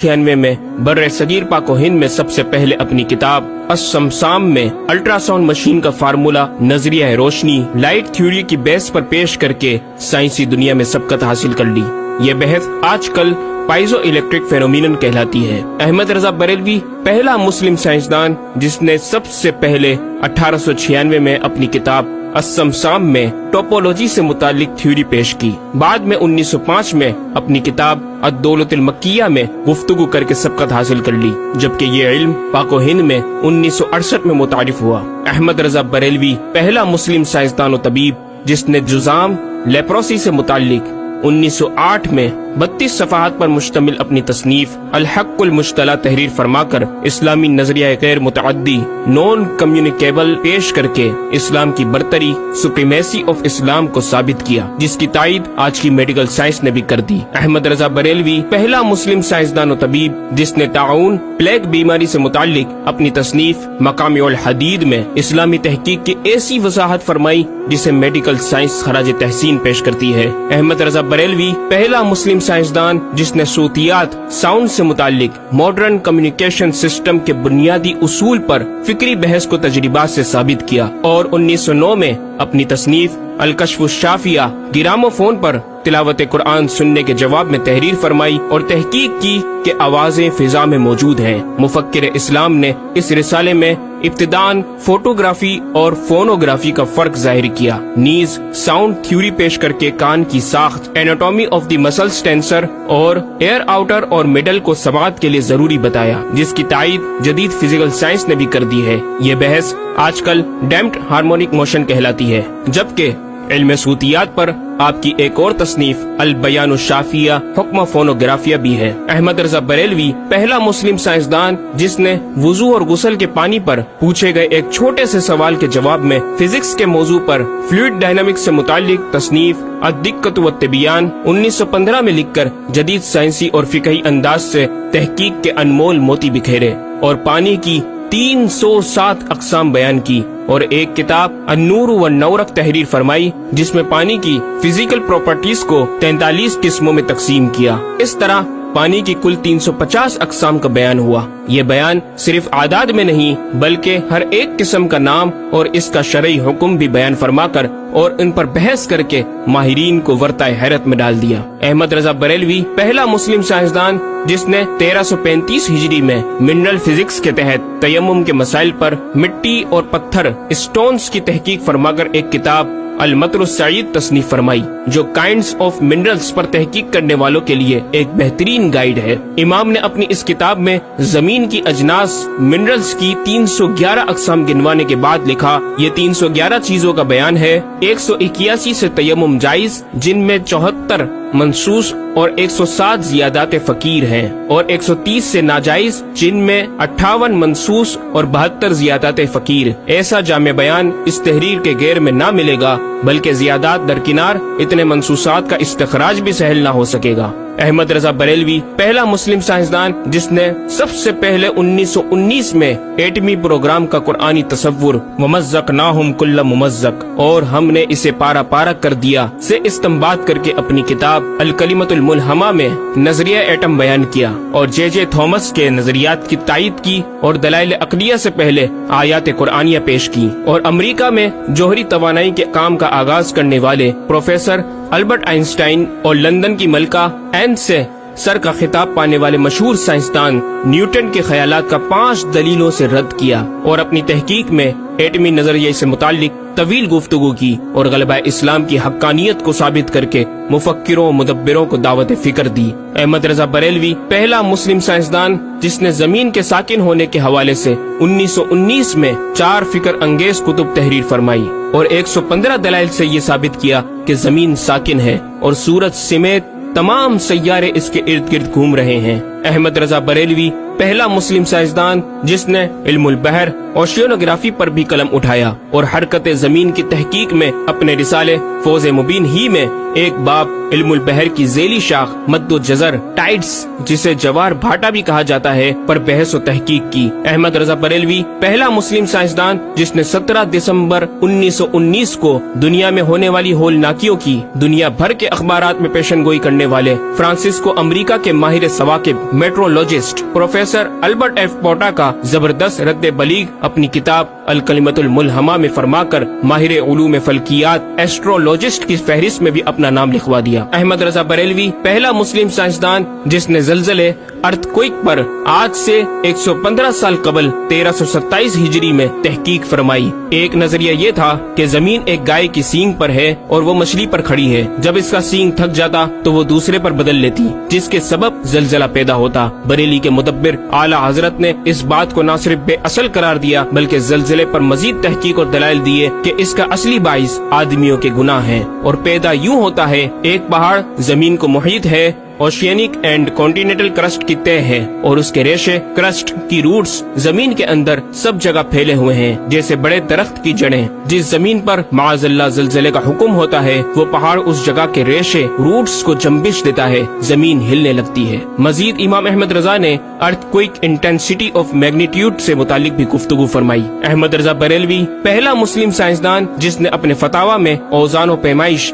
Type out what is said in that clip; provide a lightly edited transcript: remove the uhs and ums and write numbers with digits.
1896 में बर्रे सगीर पाक व हिंद में सबसे पहले अपनी किताब अस्समसाम में अल्ट्रासाउंड मशीन का फार्मूला नजरिया रोशनी लाइट थ्योरी की बेस पर पेश करके साइंसी दुनिया में सबकत हासिल कर ली। ये बहस आजकल पाइजो इलेक्ट्रिक फेनोमिनन कहलाती है। अहमद रजा बरेलवी पहला मुस्लिम साइंसदान जिसने सबसे पहले 1896 में अपनी किताब अस्समसाम में टोपोलॉजी से मुतालिक थ्योरी पेश की। बाद में 1905 में अपनी किताब अद-दौलतुल मक्किया में गुफ्तगू करके सबकत हासिल कर ली, जबकि ये इल्म पाको हिंद में 1968 में मुतारिफ हुआ। अहमद रजा बरेलवी पहला मुस्लिम साइंसदान और तबीब जिसने जुजाम लेप्रोसी से मुतालिक 1908 में 32 सफ़हात पर मुश्तमिल अपनी तसनीफ अल-हक़्क़ुल मुश्तला तहरीर फरमाकर इस्लामी नजरिया गैर मुतअद्दी नॉन कम्युनिकेबल पेश करके इस्लाम की बरतरी सुप्रीमेसी ऑफ इस्लाम को साबित किया, जिसकी तायद आज की मेडिकल साइंस ने भी कर दी। अहमद रजा बरेलवी पहला मुस्लिम साइंसदान और तबीब जिसने ताउन प्लेग बीमारी से मुतालिक अपनी तसनीफ मकामिउल हदीद में इस्लामी तहकीक की ऐसी वजाहत फरमाई जिसे मेडिकल साइंस खराज तहसीन पेश करती है। अहमद रजा बरेलवी पहला मुस्लिम साइंसदान जिसने सूतियात साउंड से मुतालिक मॉडर्न कम्युनिकेशन सिस्टम के बुनियादी उसूल पर फिक्री बहस को तजरिबात से साबित किया और 1909 में अपनी तसनीफ अल-कश्फ-उश-शाफिया गिरामोफोन पर तिलावत कुरान सुनने के जवाब में तहरीर फरमाई और तहकीक की कि आवाजें फिजा में मौजूद हैं। मुफक्किर इस्लाम ने इस रिसाले में इब्तिदान फोटोग्राफी और फोनोग्राफी का फर्क जाहिर किया। नीज साउंड थ्योरी पेश करके कान की साख्त, anatomy of the muscles tensor और एयर आउटर और मिडल को समात के लिए जरूरी बताया, जिसकी तायद जदीद फिजिकल साइंस ने भी कर दी है। ये बहस आजकल डैम्प्ड हार्मोनिक मोशन कहलाती है, जबकि इल्म सूतियात पर आपकी एक और तसनीफ अल-बयानुश-शाफिया हुक्म फोनोग्राफिया भी है। अहमद रजा बरेलवी पहला मुस्लिम साइंसदान जिसने वुजू और गुसल के पानी पर पूछे गए एक छोटे से सवाल के जवाब में फिजिक्स के मौजू पर फ्लूइड डायनामिक्स से मुतालिक तसनीफ अद-दिक्कत व तिबियान 1915 में लिखकर जदीद साइंसी और फिकही अंदाज से तहकीक के अनमोल मोती बिखेरे और पानी की 307 अक़साम बयान की और एक किताब अन्नूर व नौरक तहरीर फरमाई जिसमें पानी की फिजिकल प्रॉपर्टीज को 43 किस्मों में तकसीम किया। इस तरह पानी की कुल 350 अक़साम का बयान हुआ। ये बयान सिर्फ आदाद में नहीं बल्कि हर एक किस्म का नाम और इसका शरई हुक्म भी बयान फरमाकर और इन पर बहस करके माहिरीन को वर्ताए हैरत में डाल दिया। अहमद रजा बरेलवी पहला मुस्लिम साइंसदान जिसने 1335 हिजरी में मिनरल फिजिक्स के तहत तयम्मुम के मसाइल पर मिट्टी और पत्थर स्टोन्स की तहकीक फरमाकर एक किताब अल-मतरुस-सईद तसनीफ फरमाई, जो काइंड्स ऑफ मिनरल्स पर तहकीक करने वालों के लिए एक बेहतरीन गाइड है। इमाम ने अपनी इस किताब में जमीन की अजनास मिनरल्स की 311 अक़साम गिनवाने के बाद लिखा, ये 311 चीजों का बयान है। 181 से तयम्मुम जायज जिनमें 74 मंसूस और 107 जियादात फकीर हैं और 130 से नाजायज जिनमें 58 मंसूस और 72 जियादात फकीर। ऐसा जामे बयान इस तहरीर के गैर में ना मिलेगा, बल्कि जियादात दरकिनार इतने मंसूसात का इस्तखराज भी सहल ना हो सकेगा। अहमद रजा बरेलवी पहला मुस्लिम साइंसदान जिसने सबसे पहले 1919 में एटमी प्रोग्राम का कुरानी तसव्वुर वमज़्ज़क़नाहुम कुल्ल मुमज़्ज़क़ और हमने इसे पारा पारा कर दिया से इस्तेंबात करके अपनी किताब अल-कलिमतुल मुल्हमा में नजरिया एटम बयान किया और जे थॉमस के नजरियात की तायद की और दलाइल अक़लिया से पहले आयात कुरानिया पेश की और अमरीका में जोहरी तवानाई के काम का आगाज करने वाले प्रोफेसर अल्बर्ट आइंस्टाइन और लंदन की मलका एन से सर का खिताब पाने वाले मशहूर साइंसदान न्यूटन के ख्यालात का 5 दलीलों से रद्द किया और अपनी तहकीक में एटमी नजरिए से मुतालिक तवील गुफ्तगू की और गलबा इस्लाम की हक्कानियत को साबित करके मुफक्किरों मुदब्बिरों को दावत फिक्र दी। अहमद रजा बरेलवी पहला मुस्लिम साइंसदान जिसने जमीन के साकिन होने के हवाले से 1919 में 4 फिक्र अंगेज कुतुब तहरीर फरमाई और 115 दलाइल से ये साबित किया कि जमीन साकिन है और सूरज समेत तमाम सैयारे इसके इर्द गिर्द घूम रहे हैं। अहमद रजा बरेलवी पहला मुस्लिम साइंसदान जिसने इल्मुल बहर ओशियोनोग्राफी पर भी कलम उठाया और हरकत जमीन की तहकीक में अपने रिसाले फौज मुबीन ही में एक बाब इल्मुल बहर की झेली शाख मद्दो जजर टाइड्स, जिसे जवार भाटा भी कहा जाता है, पर बहस व तहकीक की। अहमद रजा बरेलवी पहला मुस्लिम साइंसदान जिसने 17 दिसंबर 1919 को दुनिया में होने वाली होलनाकियों की दुनिया भर के अखबारात में पेशन गोई करने वाले फ्रांसिस्को अमेरिका के माहिर सवाकिब मेट्रोलॉजिस्ट प्रोफेसर अल्बर्ट एफ पोटा का जबरदस्त रद्द बलीग अपनी किताब अल कलिमतुल मुल्हमा में फरमाकर माहिर उलूम फल्कियात एस्ट्रोलॉजिस्ट की फहरिस्त में भी अपना नाम लिखवा दिया। अहमद रजा बरेलवी पहला मुस्लिम साइंसदान जिसने ज़लज़ले अर्थक्वेक पर आज से 115 साल कबल 1327 हिजरी में तहकीक फरमाई। एक नजरिया ये था कि जमीन एक गाय की सींग पर है और वो मछली पर खड़ी है। जब इसका सींग थक जाता तो वो दूसरे पर बदल लेती, जिसके सबब ज़लज़ला पैदा होता। बरेली के मुदब्बिर आला हजरत ने इस बात को न सिर्फ बेअसल करार दिया बल्कि ज़लज़ले पर मजीद तहकीक और दलाइल दिए कि इसका असली बाइस आदमियों के गुनाह है और पैदा यूँ होता है। एक पहाड़ जमीन को मुहीत है, ओशियनिक एंड कॉन्टिनेंटल क्रस्ट की तह है और उसके रेशे क्रस्ट की रूट्स जमीन के अंदर सब जगह फैले हुए हैं, जैसे बड़े दरख्त की जड़ें। जिस जमीन पर माअज़ल्लाह ज़लज़ले का हुक्म होता है वो पहाड़ उस जगह के रेशे रूट्स को जंबिश देता है, जमीन हिलने लगती है। मजीद इमाम अहमद रजा ने अर्थक्वेक इंटेंसिटी ऑफ मैग्नीट्यूड से मुतालिक भी गुफ्तगू फरमाई। अहमद रजा बरेलवी पहला मुस्लिम साइंसदान जिसने अपने फतावा में औज़ान व पैमाइश